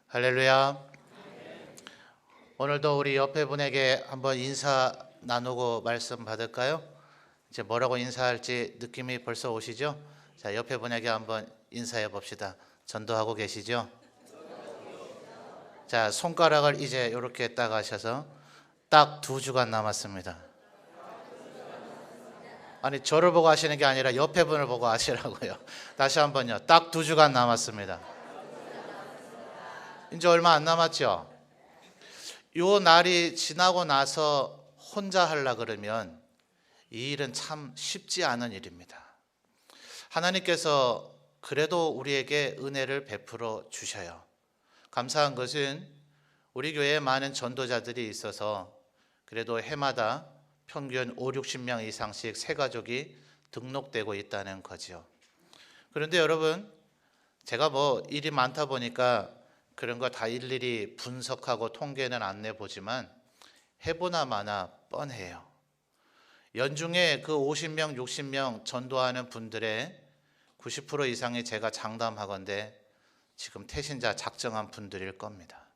할렐루야. 오늘도 우리 옆에 분에게 한번 인사 나누고 말씀 받을까요? 이제 뭐라고 인사할지 느낌이 벌써 오시죠? 자, 옆에 분에게 한번 인사해 봅시다. 전도하고 계시죠? 자, 손가락을 이제 이렇게 딱 하셔서 딱 2주간 남았습니다. 아니, 저를 보고 하시는 게 아니라 옆에 분을 보고 하시라고요. 다시 한번요. 딱 2주간 남았습니다. 이제 얼마 안 남았죠? 요 날이 지나고 나서 혼자 하려 그러면 이 일은 참 쉽지 않은 일입니다. 하나님께서 그래도 우리에게 은혜를 베풀어 주셔요. 감사한 것은 우리 교회에 많은 전도자들이 있어서 그래도 해마다 평균 5, 60명 이상씩 새 가족이 등록되고 있다는 거죠. 그런데 여러분, 제가 일이 많다 보니까 그런 거 다 일일이 분석하고 통계는 안 내보지만 해보나 마나 뻔해요. 연중에 그 50명, 60명 전도하는 분들의 90% 이상이 제가 장담하건대 지금 태신자 작정한 분들일 겁니다.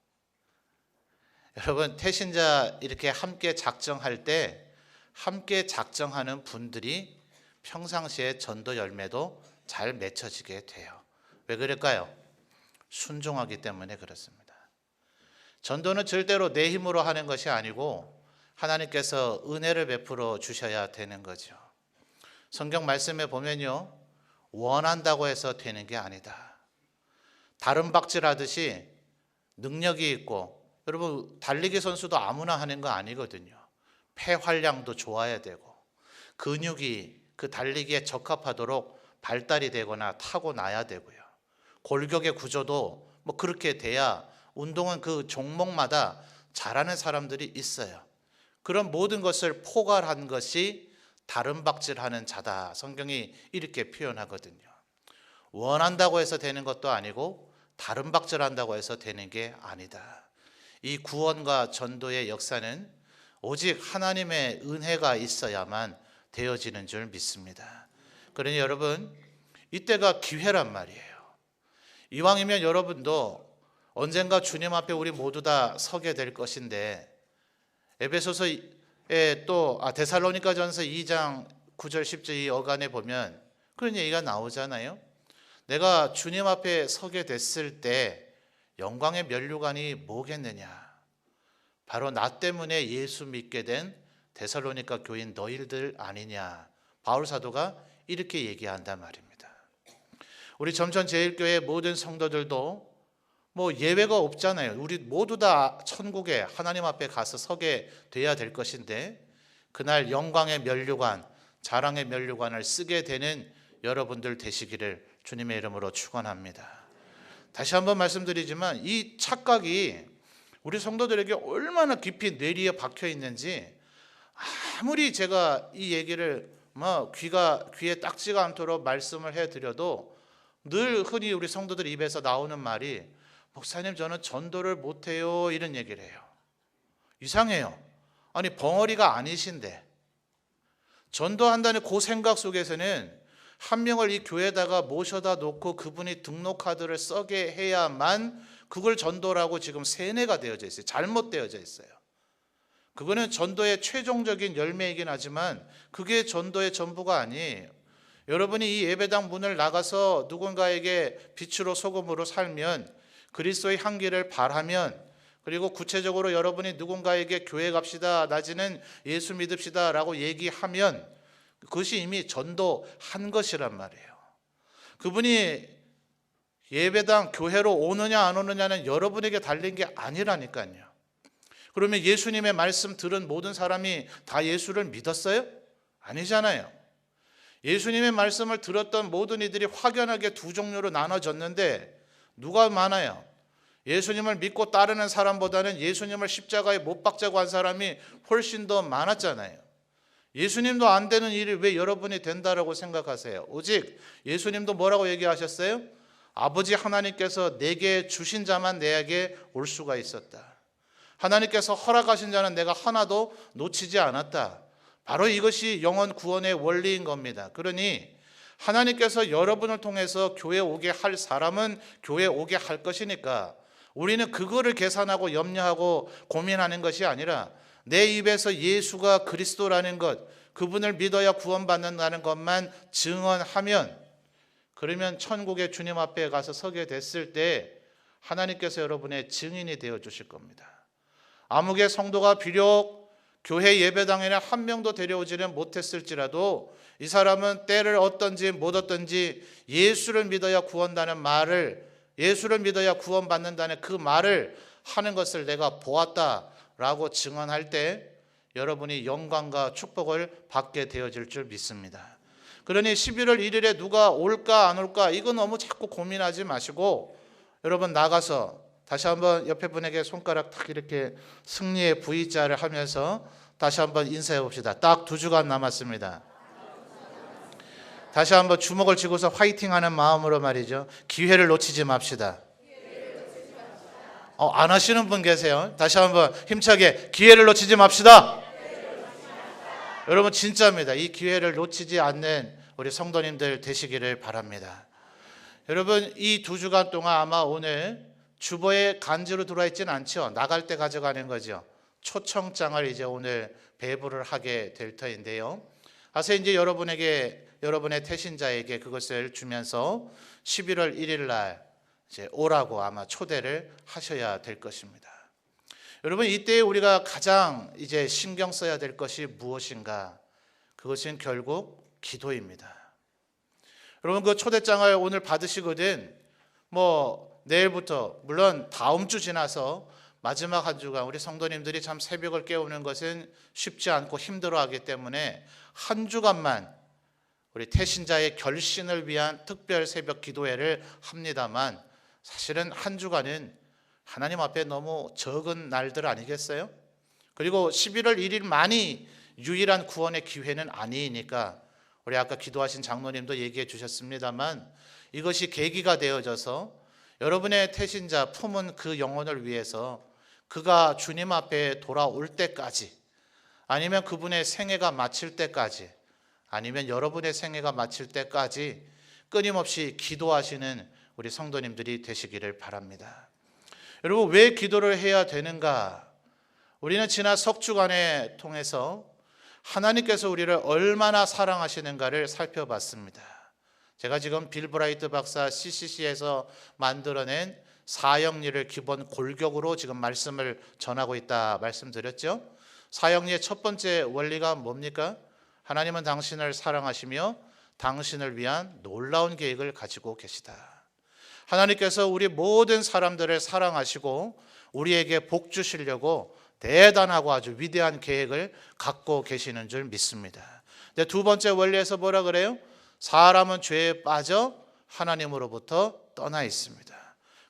여러분, 태신자 이렇게 함께 작정할 때 함께 작정하는 분들이 평상시에 전도 열매도 잘 맺혀지게 돼요. 왜 그럴까요? 순종하기 때문에 그렇습니다. 전도는 절대로 내 힘으로 하는 것이 아니고 하나님께서 은혜를 베풀어 주셔야 되는 거죠. 성경 말씀에 보면요, 원한다고 해서 되는 게 아니다. 다른 박질하듯이 능력이 있고, 여러분 달리기 선수도 아무나 하는 거 아니거든요. 폐활량도 좋아야 되고 근육이 그 달리기에 적합하도록 발달이 되거나 타고나야 되고요. 골격의 구조도 그렇게 돼야 운동은 그 종목마다 잘하는 사람들이 있어요. 그런 모든 것을 포괄한 것이 다른 박질하는 자다. 성경이 이렇게 표현하거든요. 원한다고 해서 되는 것도 아니고 다른 박질한다고 해서 되는 게 아니다. 이 구원과 전도의 역사는 오직 하나님의 은혜가 있어야만 되어지는 줄 믿습니다. 그러니 여러분, 이때가 기회란 말이에요. 이왕이면 여러분도 언젠가 주님 앞에 우리 모두 다 서게 될 것인데, 에베소서에 또 데살로니가전서 2장 9절 10절 이 어간에 보면 그런 얘기가 나오잖아요. 내가 주님 앞에 서게 됐을 때 영광의 면류관이 뭐겠느냐? 바로 나 때문에 예수 믿게 된 데살로니가 교인 너희들 아니냐? 바울 사도가 이렇게 얘기한단 말입니다. 우리 점천제일교회 모든 성도들도 예외가 없잖아요. 우리 모두 다 천국에 하나님 앞에 가서 서게 돼야 될 것인데, 그날 영광의 면류관, 자랑의 면류관을 쓰게 되는 여러분들 되시기를 주님의 이름으로 축원합니다. 다시 한번 말씀드리지만 이 착각이 우리 성도들에게 얼마나 깊이 뇌리에 박혀 있는지, 아무리 제가 이 얘기를 귀에 딱지가 않도록 말씀을 해드려도 늘 흔히 우리 성도들 입에서 나오는 말이, 목사님 저는 전도를 못해요, 이런 얘기를 해요. 이상해요. 아니, 벙어리가 아니신데 전도한다는 그 생각 속에서는 한 명을 이 교회에다가 모셔다 놓고 그분이 등록카드를 써게 해야만 그걸 전도라고 지금 세뇌가 되어져 있어요. 잘못되어져 있어요. 그거는 전도의 최종적인 열매이긴 하지만 그게 전도의 전부가 아니에요. 여러분이 이 예배당 문을 나가서 누군가에게 빛으로 소금으로 살면, 그리스도의 향기를 발하면, 그리고 구체적으로 여러분이 누군가에게 교회 갑시다, 낮에는 예수 믿읍시다 라고 얘기하면 그것이 이미 전도한 것이란 말이에요. 그분이 예배당 교회로 오느냐 안 오느냐는 여러분에게 달린 게 아니라니까요. 그러면 예수님의 말씀 들은 모든 사람이 다 예수를 믿었어요? 아니잖아요. 예수님의 말씀을 들었던 모든 이들이 확연하게 두 종류로 나눠졌는데 누가 많아요? 예수님을 믿고 따르는 사람보다는 예수님을 십자가에 못 박자고 한 사람이 훨씬 더 많았잖아요. 예수님도 안 되는 일이 왜 여러분이 된다라고 생각하세요? 오직 예수님도 뭐라고 얘기하셨어요? 아버지 하나님께서 내게 주신 자만 내게 올 수가 있었다. 하나님께서 허락하신 자는 내가 하나도 놓치지 않았다. 바로 이것이 영혼 구원의 원리인 겁니다. 그러니 하나님께서 여러분을 통해서 교회 오게 할 사람은 교회 오게 할 것이니까 우리는 그거를 계산하고 염려하고 고민하는 것이 아니라 내 입에서 예수가 그리스도라는 것, 그분을 믿어야 구원받는다는 것만 증언하면, 그러면 천국의 주님 앞에 가서 서게 됐을 때 하나님께서 여러분의 증인이 되어 주실 겁니다. 아무개 성도가 비록 교회 예배당에는 한 명도 데려오지는 못했을지라도 이 사람은 때를 얻든지 못 얻든지 예수를 믿어야 구원다는 말을, 예수를 믿어야 구원받는다는 그 말을 하는 것을 내가 보았다라고 증언할 때 여러분이 영광과 축복을 받게 되어질 줄 믿습니다. 그러니 11월 1일에 누가 올까 안 올까 이거 너무 자꾸 고민하지 마시고 여러분 나가서 다시 한번 옆에 분에게 손가락 탁 이렇게 승리의 V자를 하면서 다시 한번 인사해 봅시다. 딱 2주간 남았습니다. 다시 한번 주먹을 쥐고서 화이팅하는 마음으로 말이죠. 기회를 놓치지 맙시다. 안 하시는 분 계세요. 다시 한번 힘차게 기회를 놓치지 맙시다. 여러분 진짜입니다. 이 기회를 놓치지 않는 우리 성도님들 되시기를 바랍니다. 여러분 이 2주간 동안 아마 오늘 주보에 간주로 들어와 있지는 않죠. 나갈 때 가져가는 거죠. 초청장을 이제 오늘 배부를 하게 될 터인데요. 그래서 이제 여러분의 태신자에게 그것을 주면서 11월 1일 날 이제 오라고 아마 초대를 하셔야 될 것입니다. 여러분 이때 우리가 가장 이제 신경 써야 될 것이 무엇인가? 그것은 결국 기도입니다. 여러분 그 초대장을 오늘 받으시거든 내일부터 물론 다음 주 지나서 마지막 한 주간 우리 성도님들이 참 새벽을 깨우는 것은 쉽지 않고 힘들어하기 때문에 한 주간만 우리 태신자의 결신을 위한 특별 새벽 기도회를 합니다만 사실은 한 주간은 하나님 앞에 너무 적은 날들 아니겠어요? 그리고 11월 1일만이 유일한 구원의 기회는 아니니까 우리 아까 기도하신 장로님도 얘기해 주셨습니다만 이것이 계기가 되어져서 여러분의 태신자 품은 그 영혼을 위해서 그가 주님 앞에 돌아올 때까지 아니면 그분의 생애가 마칠 때까지 아니면 여러분의 생애가 마칠 때까지 끊임없이 기도하시는 우리 성도님들이 되시기를 바랍니다. 여러분 왜 기도를 해야 되는가? 우리는 지난 석주간에 통해서 하나님께서 우리를 얼마나 사랑하시는가를 살펴봤습니다. 제가 지금 빌 브라이트 박사 CCC에서 만들어낸 사형리를 기본 골격으로 지금 말씀을 전하고 있다 말씀드렸죠. 사형리의 첫 번째 원리가 뭡니까? 하나님은 당신을 사랑하시며 당신을 위한 놀라운 계획을 가지고 계시다. 하나님께서 우리 모든 사람들을 사랑하시고 우리에게 복 주시려고 대단하고 아주 위대한 계획을 갖고 계시는 줄 믿습니다. 근데 두 번째 원리에서 뭐라 그래요? 사람은 죄에 빠져 하나님으로부터 떠나 있습니다.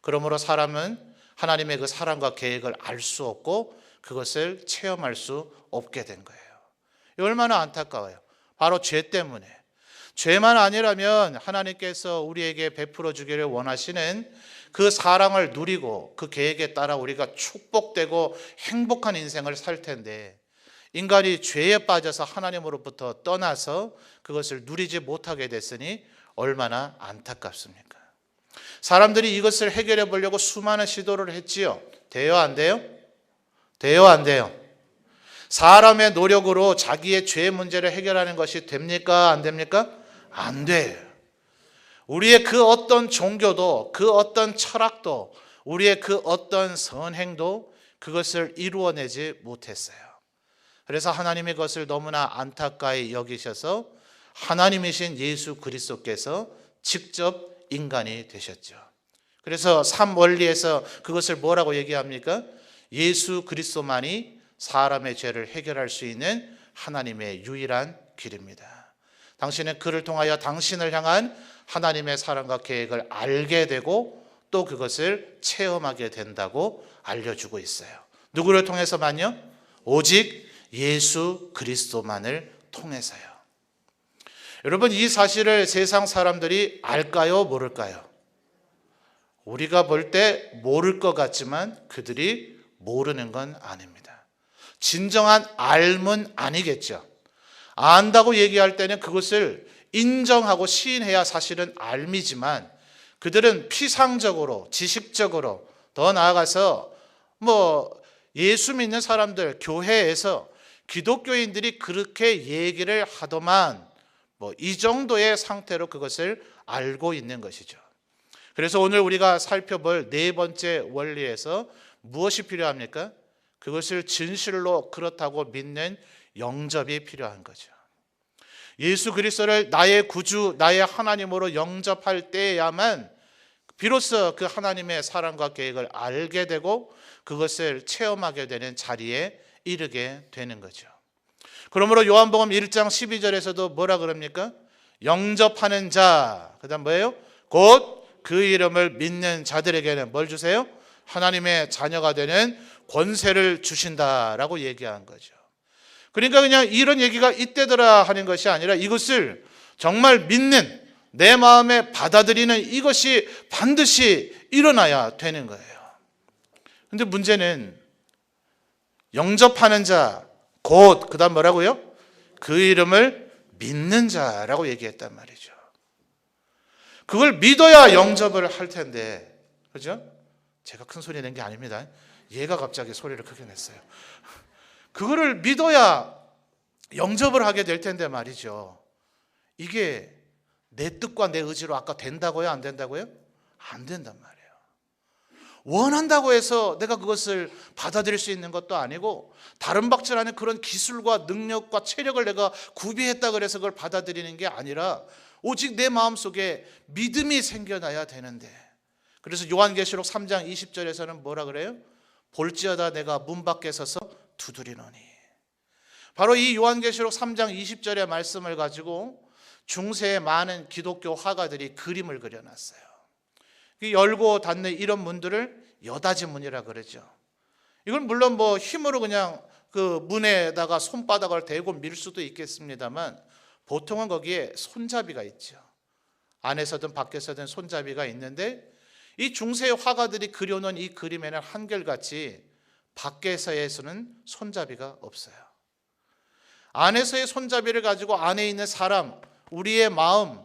그러므로 사람은 하나님의 그 사랑과 계획을 알 수 없고 그것을 체험할 수 없게 된 거예요. 얼마나 안타까워요. 바로 죄 때문에. 죄만 아니라면 하나님께서 우리에게 베풀어 주기를 원하시는 그 사랑을 누리고 그 계획에 따라 우리가 축복되고 행복한 인생을 살 텐데 인간이 죄에 빠져서 하나님으로부터 떠나서 그것을 누리지 못하게 됐으니 얼마나 안타깝습니까? 사람들이 이것을 해결해 보려고 수많은 시도를 했지요. 돼요, 안 돼요? 돼요, 안 돼요? 사람의 노력으로 자기의 죄 문제를 해결하는 것이 됩니까? 안 됩니까? 안 돼요. 우리의 그 어떤 종교도 그 어떤 철학도 우리의 그 어떤 선행도 그것을 이루어내지 못했어요. 그래서 하나님의 것을 너무나 안타까이 여기셔서 하나님이신 예수 그리스도께서 직접 인간이 되셨죠. 그래서 3원리에서 그것을 뭐라고 얘기합니까? 예수 그리스도만이 사람의 죄를 해결할 수 있는 하나님의 유일한 길입니다. 당신은 그를 통하여 당신을 향한 하나님의 사랑과 계획을 알게 되고 또 그것을 체험하게 된다고 알려주고 있어요. 누구를 통해서만요? 오직 예수 그리스도만을 통해서요. 여러분 이 사실을 세상 사람들이 알까요? 모를까요? 우리가 볼 때 모를 것 같지만 그들이 모르는 건 아닙니다. 진정한 알면 아니겠죠. 안다고 얘기할 때는 그것을 인정하고 시인해야 사실은 알미지만 그들은 피상적으로 지식적으로 더 나아가서 예수 믿는 사람들, 교회에서 기독교인들이 그렇게 얘기를 하더만 이 정도의 상태로 그것을 알고 있는 것이죠. 그래서 오늘 우리가 살펴볼 네 번째 원리에서 무엇이 필요합니까? 그것을 진실로 그렇다고 믿는 영접이 필요한 거죠. 예수 그리스도를 나의 구주, 나의 하나님으로 영접할 때야만 비로소 그 하나님의 사랑과 계획을 알게 되고 그것을 체험하게 되는 자리에 이르게 되는 거죠. 그러므로 요한복음 1장 12절에서도 뭐라 그럽니까? 영접하는 자, 그 다음 뭐예요? 곧 그 이름을 믿는 자들에게는 뭘 주세요? 하나님의 자녀가 되는 권세를 주신다라고 얘기한 거죠. 그러니까 그냥 이런 얘기가 이때더라 하는 것이 아니라 이것을 정말 믿는, 내 마음에 받아들이는 이것이 반드시 일어나야 되는 거예요. 근데 문제는 영접하는 자, 곧 그 다음 뭐라고요? 그 이름을 믿는 자라고 얘기했단 말이죠. 그걸 믿어야 영접을 할 텐데, 그죠? 제가 큰 소리 낸 게 아닙니다. 얘가 갑자기 소리를 크게 냈어요. 그거를 믿어야 영접을 하게 될 텐데 말이죠. 이게 내 뜻과 내 의지로 아까 된다고요? 안 된다고요? 안 된단 말이에요. 원한다고 해서 내가 그것을 받아들일 수 있는 것도 아니고 다른 박질하는 그런 기술과 능력과 체력을 내가 구비했다 그래서 그걸 받아들이는 게 아니라 오직 내 마음속에 믿음이 생겨나야 되는데, 그래서 요한계시록 3장 20절에서는 뭐라 그래요? 볼지어다 내가 문 밖에 서서 두드리노니. 바로 이 요한계시록 3장 20절의 말씀을 가지고 중세의 많은 기독교 화가들이 그림을 그려놨어요. 열고 닫는 이런 문들을 여닫이 문이라 그러죠. 이건 물론 힘으로 그냥 그 문에다가 손바닥을 대고 밀 수도 있겠습니다만 보통은 거기에 손잡이가 있죠. 안에서든 밖에서든 손잡이가 있는데 이 중세의 화가들이 그려놓은 이 그림에는 한결같이 밖에서에서는 손잡이가 없어요. 안에서의 손잡이를 가지고 안에 있는 사람, 우리의 마음,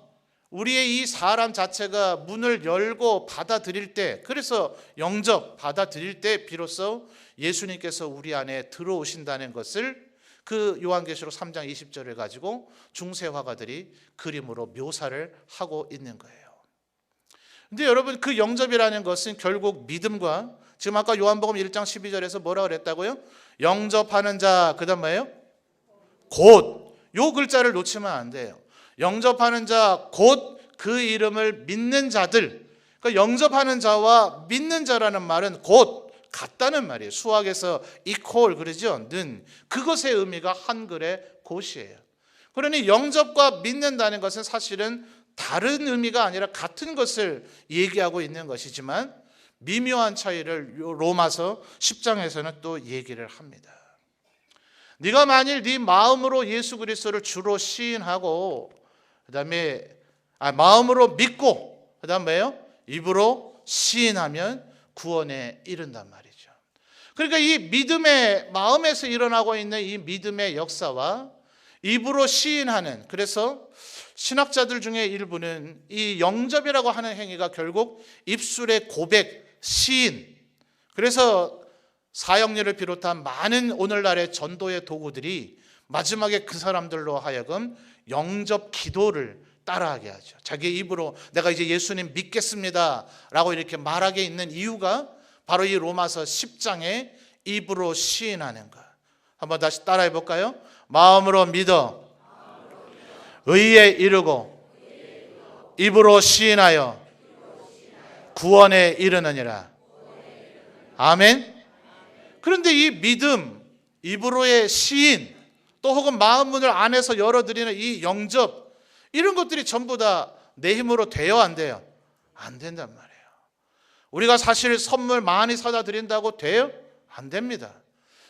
우리의 이 사람 자체가 문을 열고 받아들일 때, 그래서 영접 받아들일 때 비로소 예수님께서 우리 안에 들어오신다는 것을 그 요한계시록 3장 20절을 가지고 중세 화가들이 그림으로 묘사를 하고 있는 거예요. 근데 여러분, 그 영접이라는 것은 결국 믿음과, 지금 아까 요한복음 1장 12절에서 뭐라 그랬다고요? 영접하는 자, 그 다음 뭐예요? 곧, 요 글자를 놓치면 안 돼요. 영접하는 자, 곧 그 이름을 믿는 자들. 그러니까 영접하는 자와 믿는 자라는 말은 곧 같다는 말이에요. 수학에서 equal 그러죠. 는 그것의 의미가 한글의 곧이에요. 그러니 영접과 믿는다는 것은 사실은 다른 의미가 아니라 같은 것을 얘기하고 있는 것이지만 미묘한 차이를 로마서 10장에서는 또 얘기를 합니다. 네가 만일 네 마음으로 예수 그리스도를 주로 시인하고 그다음에 마음으로 믿고 그다음 뭐예요? 입으로 시인하면 구원에 이른단 말이죠. 그러니까 이 믿음의 마음에서 일어나고 있는 이 믿음의 역사와 입으로 시인하는, 그래서 신학자들 중에 일부는 이 영접이라고 하는 행위가 결국 입술의 고백, 시인, 그래서 사형리를 비롯한 많은 오늘날의 전도의 도구들이 마지막에 그 사람들로 하여금 영접 기도를 따라하게 하죠. 자기 입으로 내가 이제 예수님 믿겠습니다 라고 이렇게 말하게 있는 이유가 바로 이 로마서 10장에 입으로 시인하는 것. 한번 다시 따라해 볼까요? 마음으로 믿어 의에 이르고 입으로 시인하여 구원에 이르느니라. 아멘. 그런데 이 믿음, 입으로의 시인, 또 혹은 마음 문을 안에서 열어드리는 이 영접, 이런 것들이 전부 다 내 힘으로 돼요, 안 돼요? 안 된단 말이에요. 우리가 사실 선물 많이 사다 드린다고 돼요? 안 됩니다.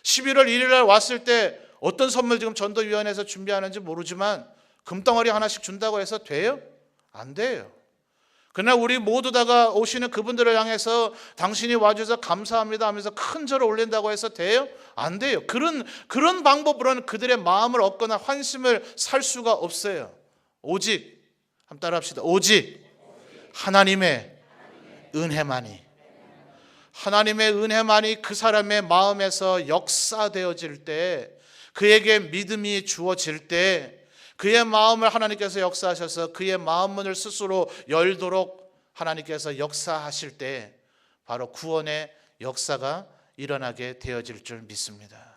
11월 1일 날 왔을 때 어떤 선물 지금 전도위원회에서 준비하는지 모르지만 금덩어리 하나씩 준다고 해서 돼요? 안 돼요. 그러나 우리 모두 다가 오시는 그분들을 향해서 당신이 와주셔서 감사합니다 하면서 큰 절을 올린다고 해서 돼요? 안 돼요. 그런 방법으로는 그들의 마음을 얻거나 환심을 살 수가 없어요. 오직, 한번 따라 합시다. 오직 하나님의 은혜만이, 하나님의 은혜만이 그 사람의 마음에서 역사되어질 때, 그에게 믿음이 주어질 때, 그의 마음을 하나님께서 역사하셔서 그의 마음 문을 스스로 열도록 하나님께서 역사하실 때 바로 구원의 역사가 일어나게 되어질 줄 믿습니다.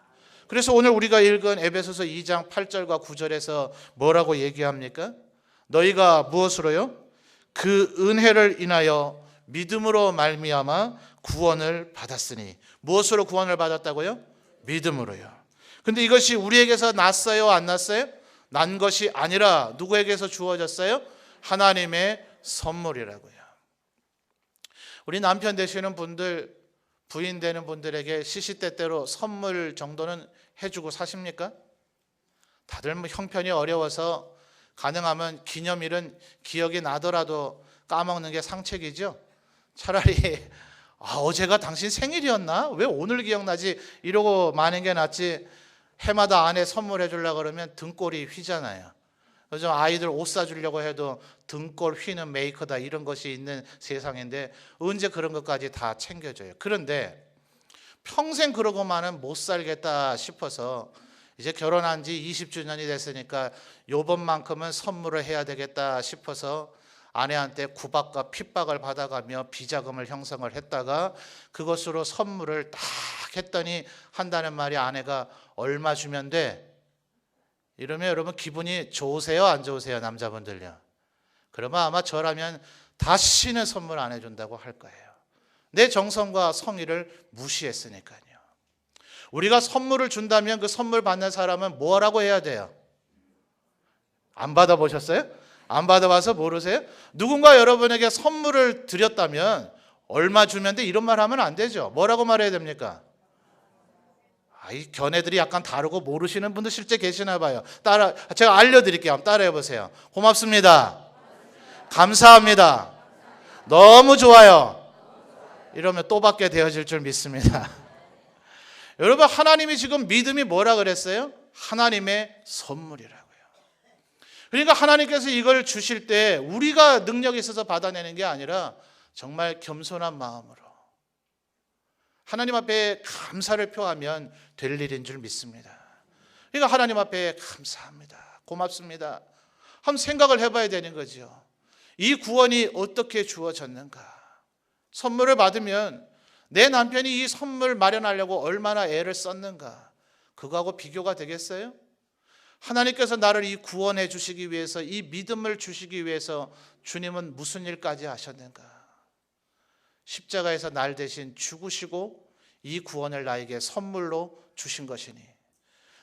그래서 오늘 우리가 읽은 에베소서 2장 8절과 9절에서 뭐라고 얘기합니까? 너희가 무엇으로요? 그 은혜를 인하여 믿음으로 말미암아 구원을 받았으니. 무엇으로 구원을 받았다고요? 믿음으로요. 근데 이것이 우리에게서 났어요, 안 났어요? 난 것이 아니라 누구에게서 주어졌어요? 하나님의 선물이라고요. 우리 남편 되시는 분들, 부인 되는 분들에게 시시때때로 선물 정도는 해주고 사십니까? 다들 뭐 형편이 어려워서 가능하면 기념일은 기억이 나더라도 까먹는 게 상책이죠. 차라리 어제가 당신 생일이었나? 왜 오늘 기억나지? 이러고 마는 게 낫지. 해마다 아내 선물해 주려고 그러면 등골이 휘잖아요. 요즘 아이들 옷 사주려고 해도 등골 휘는 메이커다 이런 것이 있는 세상인데 언제 그런 것까지 다 챙겨줘요. 그런데 평생 그러고만은 못 살겠다 싶어서 이제 결혼한 지 20주년이 됐으니까 요번만큼은 선물을 해야 되겠다 싶어서 아내한테 구박과 핍박을 받아가며 비자금을 형성을 했다가 그것으로 선물을 딱 했더니 한다는 말이 아내가 얼마 주면 돼? 이러면 여러분 기분이 좋으세요? 안 좋으세요? 남자분들요. 그러면 아마 저라면 다시는 선물 안 해준다고 할 거예요. 내 정성과 성의를 무시했으니까요. 우리가 선물을 준다면 그 선물 받는 사람은 뭐라고 해야 돼요? 안 받아보셨어요? 안 받아봐서 모르세요? 누군가 여러분에게 선물을 드렸다면 얼마 주면 돼? 이런 말 하면 안 되죠. 뭐라고 말해야 됩니까? 이 견해들이 약간 다르고 모르시는 분도 실제 계시나 봐요. 제가 알려드릴게요. 한번 따라해 보세요. 고맙습니다. 감사합니다. 너무 좋아요. 이러면 또 받게 되어질 줄 믿습니다. 여러분, 하나님이 지금 믿음이 뭐라 그랬어요? 하나님의 선물이라고요. 그러니까 하나님께서 이걸 주실 때 우리가 능력이 있어서 받아내는 게 아니라 정말 겸손한 마음으로 하나님 앞에 감사를 표하면 될 일인 줄 믿습니다. 그러니까 하나님 앞에 감사합니다. 고맙습니다. 한번 생각을 해봐야 되는 거죠. 이 구원이 어떻게 주어졌는가? 선물을 받으면 내 남편이 이 선물 마련하려고 얼마나 애를 썼는가? 그거하고 비교가 되겠어요? 하나님께서 나를 이 구원해 주시기 위해서, 이 믿음을 주시기 위해서 주님은 무슨 일까지 하셨는가? 십자가에서 날 대신 죽으시고 이 구원을 나에게 선물로 주신 것이니,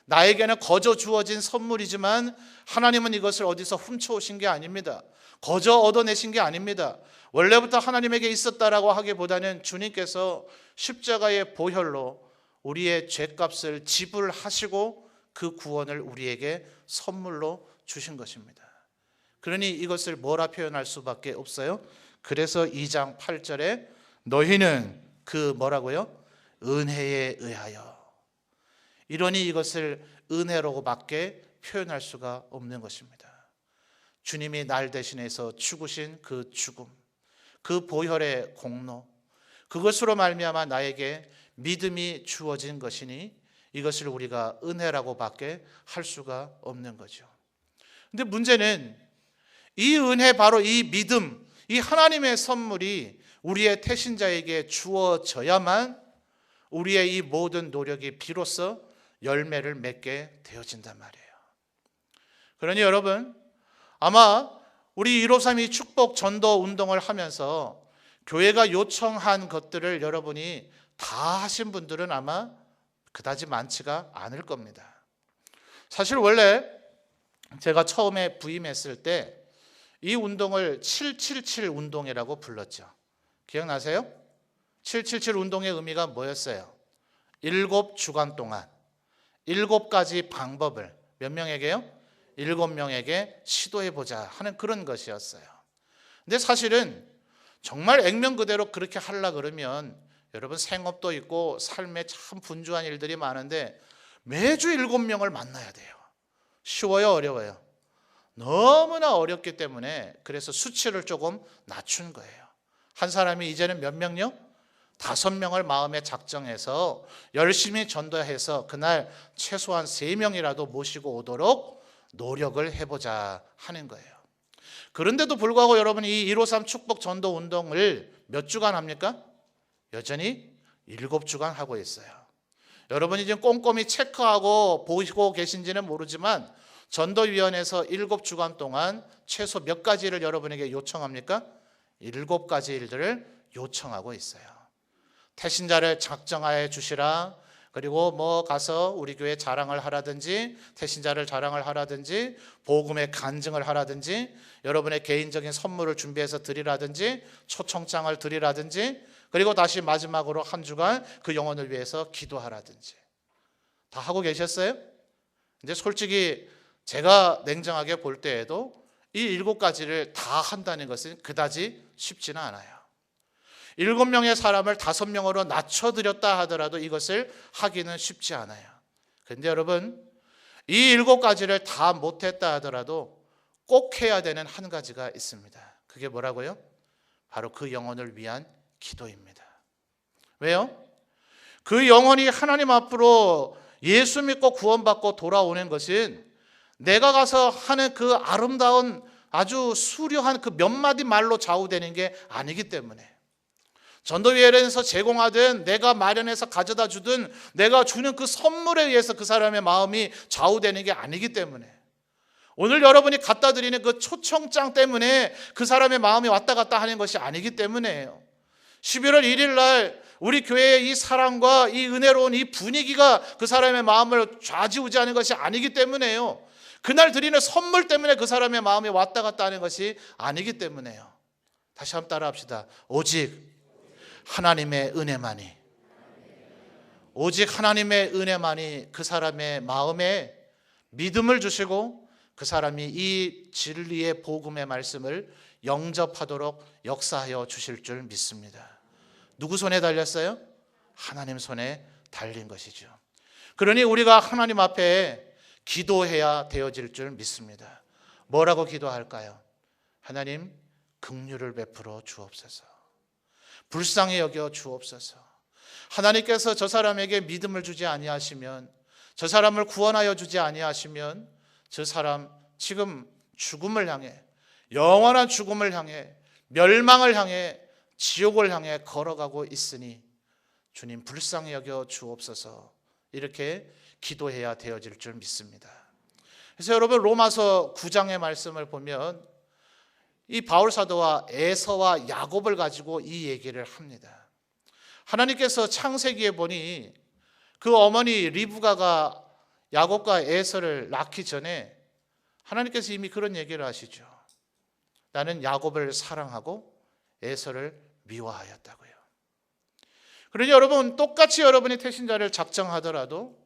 나에게는 거저 주어진 선물이지만 하나님은 이것을 어디서 훔쳐오신 게 아닙니다. 거저 얻어내신 게 아닙니다. 원래부터 하나님에게 있었다라고 하기보다는 주님께서 십자가의 보혈로 우리의 죄값을 지불하시고 그 구원을 우리에게 선물로 주신 것입니다. 그러니 이것을 뭐라 표현할 수밖에 없어요? 그래서 2장 8절에 너희는 그 뭐라고요? 은혜에 의하여. 이러니 이것을 은혜로밖에 표현할 수가 없는 것입니다. 주님이 날 대신해서 죽으신 그 죽음, 그 보혈의 공로, 그것으로 말미암아 나에게 믿음이 주어진 것이니 이것을 우리가 은혜라고밖에 할 수가 없는 거죠. 근데 문제는 이 은혜, 바로 이 믿음, 이 하나님의 선물이 우리의 태신자에게 주어져야만 우리의 이 모든 노력이 비로소 열매를 맺게 되어진단 말이에요. 그러니 여러분, 아마 우리 153이 축복 전도 운동을 하면서 교회가 요청한 것들을 여러분이 다 하신 분들은 아마 그다지 많지가 않을 겁니다. 사실 원래 제가 처음에 부임했을 때 이 운동을 777 운동이라고 불렀죠. 기억나세요? 777 운동의 의미가 뭐였어요? 7주간 동안 7가지 방법을 몇 명에게요? 7명에게 시도해보자 하는 그런 것이었어요. 근데 사실은 정말 액면 그대로 그렇게 하려고 그러면 여러분 생업도 있고 삶에 참 분주한 일들이 많은데 매주 7명을 만나야 돼요. 쉬워요? 어려워요? 너무나 어렵기 때문에 그래서 수치를 조금 낮춘 거예요. 한 사람이 이제는 몇 명요? 5명을 마음에 작정해서 열심히 전도해서 그날 최소한 3명이라도 모시고 오도록 노력을 해보자 하는 거예요. 그런데도 불구하고 여러분, 이 153 축복 전도 운동을 몇 주간 합니까? 여전히 7주간 하고 있어요. 여러분이 지금 꼼꼼히 체크하고 보시고 계신지는 모르지만 전도위원회에서 7주간 동안 최소 몇 가지 일을 여러분에게 요청합니까? 7가지 일들을 요청하고 있어요. 태신자를 작정하여 주시라. 그리고 뭐 가서 우리 교회 자랑을 하라든지, 태신자를 자랑을 하라든지, 복음의 간증을 하라든지, 여러분의 개인적인 선물을 준비해서 드리라든지, 초청장을 드리라든지, 그리고 다시 마지막으로 한 주간 그 영혼을 위해서 기도하라든지. 다 하고 계셨어요? 이제 솔직히 제가 냉정하게 볼 때에도 이 7가지를 다 한다는 것은 그다지 쉽지는 않아요. 7명의 사람을 5명으로 낮춰드렸다 하더라도 이것을 하기는 쉽지 않아요. 그런데 여러분, 이 7가지를 다 못했다 하더라도 꼭 해야 되는 한 가지가 있습니다. 그게 뭐라고요? 바로 그 영혼을 위한 기도입니다. 왜요? 그 영혼이 하나님 앞으로 예수 믿고 구원받고 돌아오는 것은 내가 가서 하는 그 아름다운 아주 수려한 그 몇 마디 말로 좌우되는 게 아니기 때문에, 전도위원회에서 제공하든 내가 마련해서 가져다 주든 내가 주는 그 선물에 의해서 그 사람의 마음이 좌우되는 게 아니기 때문에, 오늘 여러분이 갖다 드리는 그 초청장 때문에 그 사람의 마음이 왔다 갔다 하는 것이 아니기 때문에요. 11월 1일 날 우리 교회의 이 사랑과 이 은혜로운 이 분위기가 그 사람의 마음을 좌지우지하는 것이 아니기 때문에요. 그날 드리는 선물 때문에 그 사람의 마음이 왔다 갔다 하는 것이 아니기 때문에요. 다시 한번 따라 합시다. 오직 하나님의 은혜만이, 오직 하나님의 은혜만이 그 사람의 마음에 믿음을 주시고 그 사람이 이 진리의 복음의 말씀을 영접하도록 역사하여 주실 줄 믿습니다. 누구 손에 달렸어요? 하나님 손에 달린 것이죠. 그러니 우리가 하나님 앞에 기도해야 되어질 줄 믿습니다. 뭐라고 기도할까요? 하나님, 긍휼을 베풀어 주옵소서. 불쌍히 여겨 주옵소서. 하나님께서 저 사람에게 믿음을 주지 아니하시면, 저 사람을 구원하여 주지 아니하시면 저 사람 지금 죽음을 향해, 영원한 죽음을 향해, 멸망을 향해, 지옥을 향해 걸어가고 있으니 주님 불쌍히 여겨 주옵소서. 이렇게 기도해야 되어질 줄 믿습니다. 그래서 여러분, 로마서 9장의 말씀을 보면 이 바울 사도와 에서와 야곱을 가지고 이 얘기를 합니다. 하나님께서 창세기에 보니 그 어머니 리브가가 야곱과 에서를 낳기 전에 하나님께서 이미 그런 얘기를 하시죠. 나는 야곱을 사랑하고 에서를 미워하였다고요. 그러니 여러분, 똑같이 여러분이 태신자를 작정하더라도,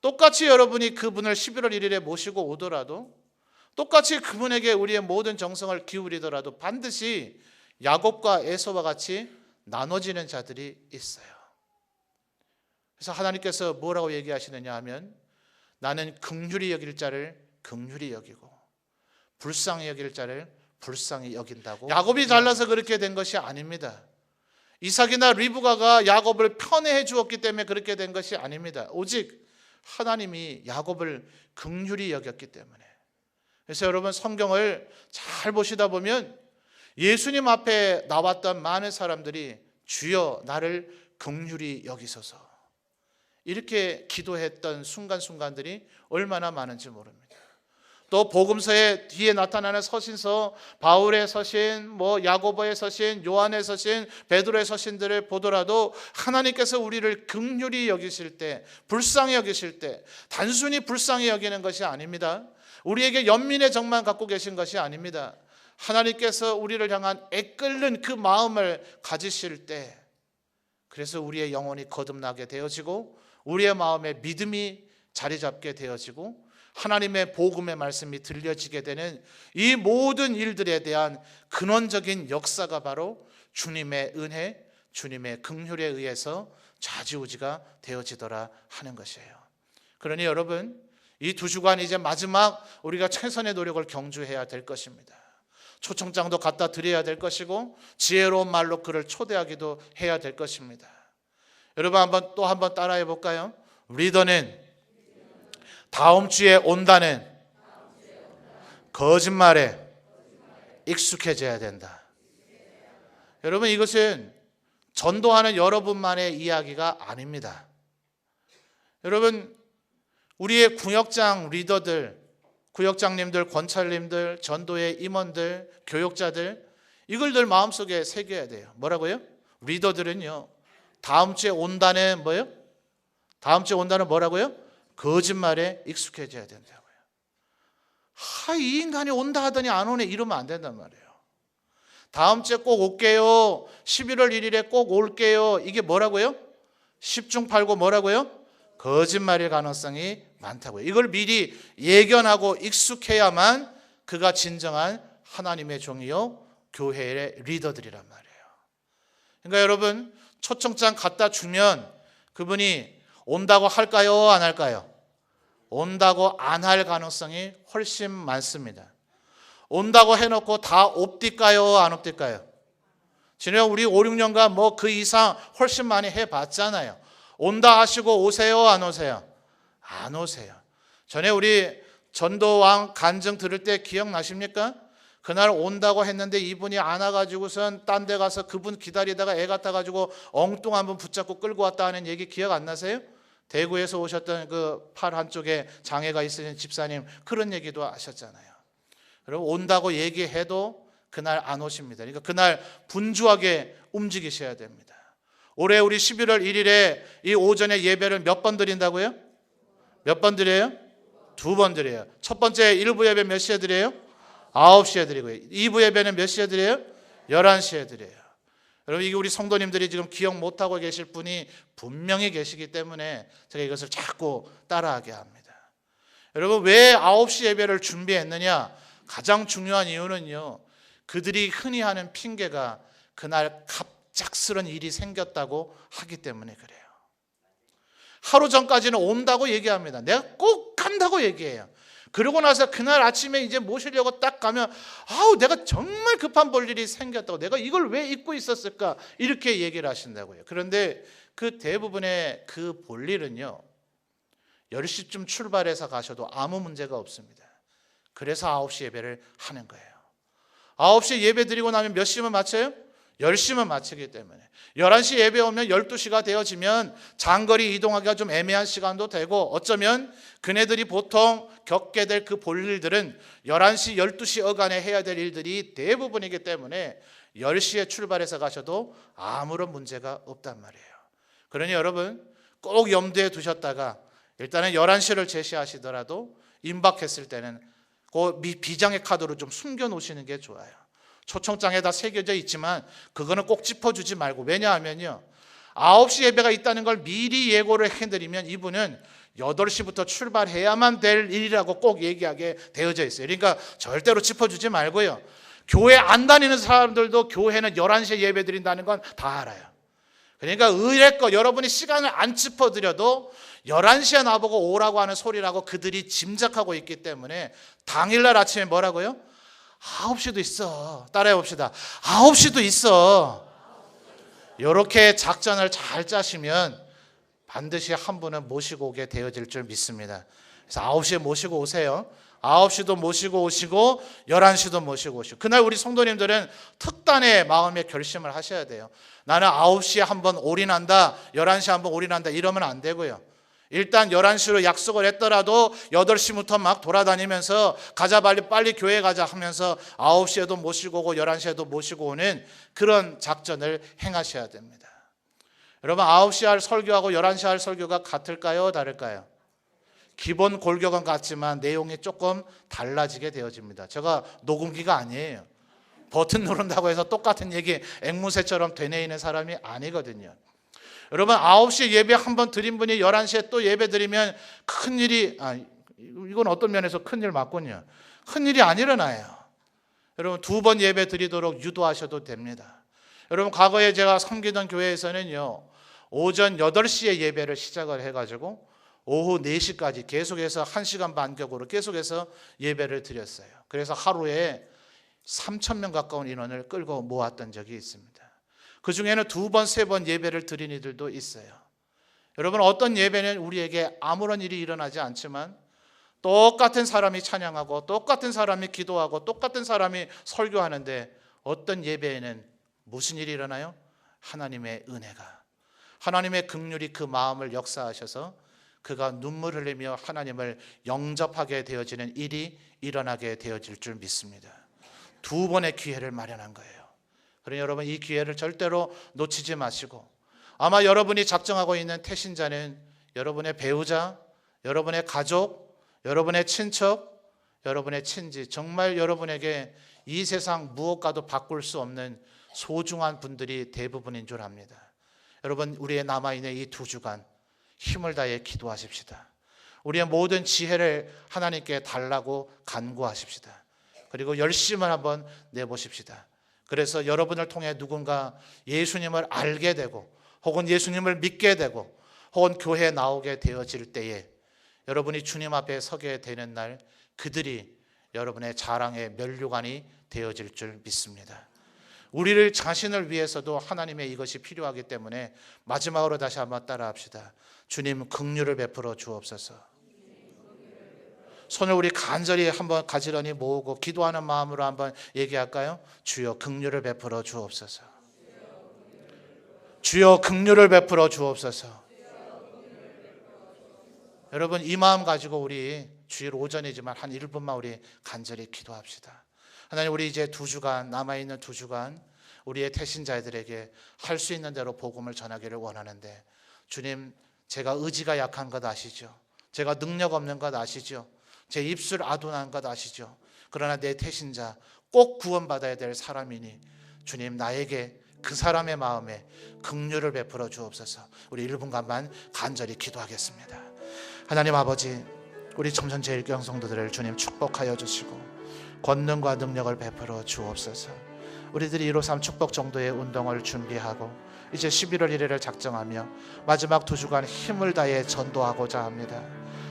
똑같이 여러분이 그분을 11월 1일에 모시고 오더라도, 똑같이 그분에게 우리의 모든 정성을 기울이더라도 반드시 야곱과 에서와 같이 나눠지는 자들이 있어요. 그래서 하나님께서 뭐라고 얘기하시느냐 하면, 나는 긍휼히 여길 자를 긍휼히 여기고 불쌍히 여길 자를 불쌍히 여긴다고. 야곱이 잘나서 그렇게 된 것이 아닙니다. 이삭이나 리브가가 야곱을 편애해 주었기 때문에 그렇게 된 것이 아닙니다. 오직 하나님이 야곱을 긍휼히 여겼기 때문에. 그래서 여러분, 성경을 잘 보시다 보면 예수님 앞에 나왔던 많은 사람들이 주여 나를 긍휼히 여기소서 이렇게 기도했던 순간순간들이 얼마나 많은지 모릅니다. 또 복음서의 뒤에 나타나는 서신서, 바울의 서신, 야고보의 서신, 요한의 서신, 베드로의 서신들을 보더라도 하나님께서 우리를 긍휼히 여기실 때, 불쌍히 여기실 때, 단순히 불쌍히 여기는 것이 아닙니다. 우리에게 연민의 정만 갖고 계신 것이 아닙니다. 하나님께서 우리를 향한 애끓는 그 마음을 가지실 때, 그래서 우리의 영혼이 거듭나게 되어지고 우리의 마음에 믿음이 자리 잡게 되어지고 하나님의 복음의 말씀이 들려지게 되는 이 모든 일들에 대한 근원적인 역사가 바로 주님의 은혜, 주님의 긍휼에 의해서 좌지우지가 되어지더라 하는 것이에요. 그러니 여러분, 이 2주간 이제 마지막 우리가 최선의 노력을 경주해야 될 것입니다. 초청장도 갖다 드려야 될 것이고 지혜로운 말로 그를 초대하기도 해야 될 것입니다. 여러분 또 한번 따라해 볼까요? 리더는 다음 주에 온다는 거짓말에 익숙해져야 된다. 여러분 이것은 전도하는 여러분만의 이야기가 아닙니다. 여러분 우리의 구역장 리더들, 구역장님들, 권찰님들, 전도의 임원들, 교역자들 이걸 늘 마음속에 새겨야 돼요. 뭐라고요? 리더들은요. 다음 주에 온다는 뭐예요? 다음 주에 온다는 뭐라고요? 거짓말에 익숙해져야 된다고요. 이 인간이 온다 하더니 안 오네 이러면 안 된단 말이에요. 다음 주에 꼭 올게요. 11월 1일에 꼭 올게요. 이게 뭐라고요? 10중 8구 뭐라고요? 거짓말일 가능성이 많다고요. 이걸 미리 예견하고 익숙해야만 그가 진정한 하나님의 종이요 교회의 리더들이란 말이에요. 그러니까 여러분 초청장 갖다 주면 그분이 온다고 할까요? 안 할까요? 온다고 안 할 가능성이 훨씬 많습니다. 온다고 해놓고 다 옵딜까요? 안 옵딜까요? 지난 우리 5, 6년간 뭐 그 이상 훨씬 많이 해봤잖아요. 온다 하시고 오세요? 안 오세요? 안 오세요. 전에 우리 전도왕 간증 들을 때 기억나십니까? 그날 온다고 했는데 이분이 안 와가지고선 딴 데 가서 그분 기다리다가 애 같아가지고 엉뚱한 분 붙잡고 끌고 왔다 하는 얘기 기억 안 나세요? 대구에서 오셨던 그 팔 한쪽에 장애가 있으신 집사님 그런 얘기도 하셨잖아요. 여러분 온다고 얘기해도 그날 안 오십니다. 그러니까 그날 분주하게 움직이셔야 됩니다. 올해 우리 11월 1일에 이 오전에 예배를 몇 번 드린다고요? 몇 번 드려요? 2번 드려요. 첫 번째 1부 예배 몇 시에 드려요? 9시에 드리고요. 2부 예배는 몇 시에 드려요? 11시에 드려요. 여러분 이게 우리 성도님들이 지금 기억 못하고 계실 분이 분명히 계시기 때문에 제가 이것을 자꾸 따라하게 합니다. 여러분 왜 9시 예배를 준비했느냐? 가장 중요한 이유는요. 그들이 흔히 하는 핑계가 그날 갑작스런 일이 생겼다고 하기 때문에 그래요. 하루 전까지는 온다고 얘기합니다. 내가 꼭 간다고 얘기해요. 그러고 나서 그날 아침에 이제 모시려고 딱 가면 내가 정말 급한 볼일이 생겼다고 내가 이걸 왜 잊고 있었을까 이렇게 얘기를 하신다고요. 그런데 그 대부분의 그 볼일은요 10시쯤 출발해서 가셔도 아무 문제가 없습니다. 그래서 9시 예배를 하는 거예요. 9시 예배 드리고 나면 몇 시면 마쳐요? 10시면 마치기 때문에 11시 예배 오면 12시가 되어지면 장거리 이동하기가 좀 애매한 시간도 되고 어쩌면 그네들이 보통 겪게 될 그 볼일들은 11시, 12시 어간에 해야 될 일들이 대부분이기 때문에 10시에 출발해서 가셔도 아무런 문제가 없단 말이에요. 그러니 여러분 꼭 염두에 두셨다가 일단은 11시를 제시하시더라도 임박했을 때는 그 비장의 카드로 좀 숨겨놓으시는 게 좋아요. 초청장에다 새겨져 있지만 그거는 꼭 짚어주지 말고 왜냐하면요 9시 예배가 있다는 걸 미리 예고를 해드리면 이분은 8시부터 출발해야만 될 일이라고 꼭 얘기하게 되어져 있어요. 그러니까 절대로 짚어주지 말고요 교회 안 다니는 사람들도 교회는 11시에 예배 드린다는 건 다 알아요. 그러니까 의뢰껏 여러분이 시간을 안 짚어드려도 11시에 나보고 오라고 하는 소리라고 그들이 짐작하고 있기 때문에 당일날 아침에 뭐라고요? 9시도 있어. 따라해 봅시다. 9시도 있어. 이렇게 작전을 잘 짜시면 반드시 한 분은 모시고 오게 되어질 줄 믿습니다. 그래서 9시에 모시고 오세요. 9시도 모시고 오시고 11시도 모시고 오시고 그날 우리 성도님들은 특단의 마음의 결심을 하셔야 돼요. 나는 9시에 한번 올인한다 11시에 한번 올인한다 이러면 안 되고요. 일단 11시로 약속을 했더라도 8시부터 막 돌아다니면서 가자 빨리 교회 가자 하면서 9시에도 모시고 오고 11시에도 모시고 오는 그런 작전을 행하셔야 됩니다. 여러분 9시 할 설교하고 11시 할 설교가 같을까요? 다를까요? 기본 골격은 같지만 내용이 조금 달라지게 되어집니다. 제가 녹음기가 아니에요. 버튼 누른다고 해서 똑같은 얘기 앵무새처럼 되뇌이는 사람이 아니거든요. 여러분 9시에 예배 한번 드린 분이 11시에 또 예배 드리면 큰일이 이건 어떤 면에서 큰일 맞군요. 큰일이 안 일어나요. 여러분 2번 예배 드리도록 유도하셔도 됩니다. 여러분 과거에 제가 섬기던 교회에서는요 오전 8시에 예배를 시작을 해가지고 오후 4시까지 계속해서 1시간 반격으로 계속해서 예배를 드렸어요. 그래서 하루에 3,000명 가까운 인원을 끌고 모았던 적이 있습니다. 그 중에는 2번, 3번 예배를 드린 이들도 있어요. 여러분, 어떤 예배는 우리에게 아무런 일이 일어나지 않지만 똑같은 사람이 찬양하고 똑같은 사람이 기도하고 똑같은 사람이 설교하는데 어떤 예배에는 무슨 일이 일어나요? 하나님의 은혜가, 하나님의 긍휼이 그 마음을 역사하셔서 그가 눈물 흘리며 하나님을 영접하게 되어지는 일이 일어나게 되어질 줄 믿습니다. 2번의 기회를 마련한 거예요. 그러니 여러분, 이 기회를 절대로 놓치지 마시고, 아마 여러분이 작정하고 있는 태신자는 여러분의 배우자, 여러분의 가족, 여러분의 친척, 여러분의 친지, 정말 여러분에게 이 세상 무엇과도 바꿀 수 없는 소중한 분들이 대부분인 줄 압니다. 여러분, 우리의 남아있는 이 2주간 힘을 다해 기도하십시다. 우리의 모든 지혜를 하나님께 달라고 간구하십시다. 그리고 열심을 한번 내보십시다. 그래서 여러분을 통해 누군가 예수님을 알게 되고 혹은 예수님을 믿게 되고 혹은 교회에 나오게 되어질 때에 여러분이 주님 앞에 서게 되는 날, 그들이 여러분의 자랑의 면류관이 되어질 줄 믿습니다. 우리를 자신을 위해서도 하나님의 이것이 필요하기 때문에 마지막으로 다시 한번 따라합시다. 주님, 긍휼을 베풀어 주옵소서. 손을 우리 간절히 한번 가지런히 모으고 기도하는 마음으로 한번 얘기할까요? 주여, 긍휼을 베풀어 주옵소서. 주여, 긍휼을 베풀어 주옵소서. 여러분, 이 마음 가지고 우리 주일 오전이지만 한 1분만 우리 간절히 기도합시다. 하나님, 우리 이제 2주간, 남아있는 2주간 우리의 태신자들에게 할 수 있는 대로 복음을 전하기를 원하는데, 주님, 제가 의지가 약한 것 아시죠? 제가 능력 없는 것 아시죠? 제 입술 아둔한 것 아시죠? 그러나 내 태신자 꼭 구원받아야 될 사람이니 주님, 나에게 그 사람의 마음에 긍휼을 베풀어 주옵소서. 우리 1분간만 간절히 기도하겠습니다. 하나님 아버지, 우리 청천제일교회 성도들을 주님 축복하여 주시고 권능과 능력을 베풀어 주옵소서. 우리들이 153 축복 정도의 운동을 준비하고 이제 11월 1일을 작정하며 마지막 2주간 힘을 다해 전도하고자 합니다.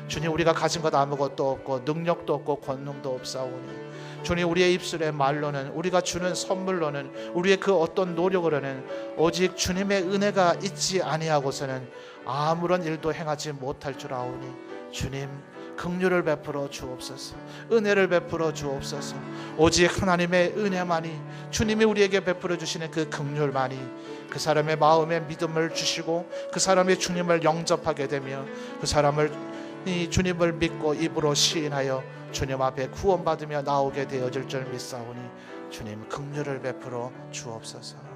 주님, 우리가 가진 것 아무것도 없고 능력도 없고 권능도 없사오니 주님, 우리의 입술의 말로는, 우리가 주는 선물로는, 우리의 그 어떤 노력으로는 오직 주님의 은혜가 있지 아니하고서는 아무런 일도 행하지 못할 줄 아오니 주님, 긍휼을 베풀어 주옵소서. 은혜를 베풀어 주옵소서. 오직 하나님의 은혜만이, 주님이 우리에게 베풀어 주시는 그 긍휼만이 그 사람의 마음에 믿음을 주시고 그 사람이 주님을 영접하게 되며 그 사람을 이 주님을 믿고 입으로 시인하여 주님 앞에 구원받으며 나오게 되어질 줄 믿사오니 주님, 긍휼을 베풀어 주옵소서.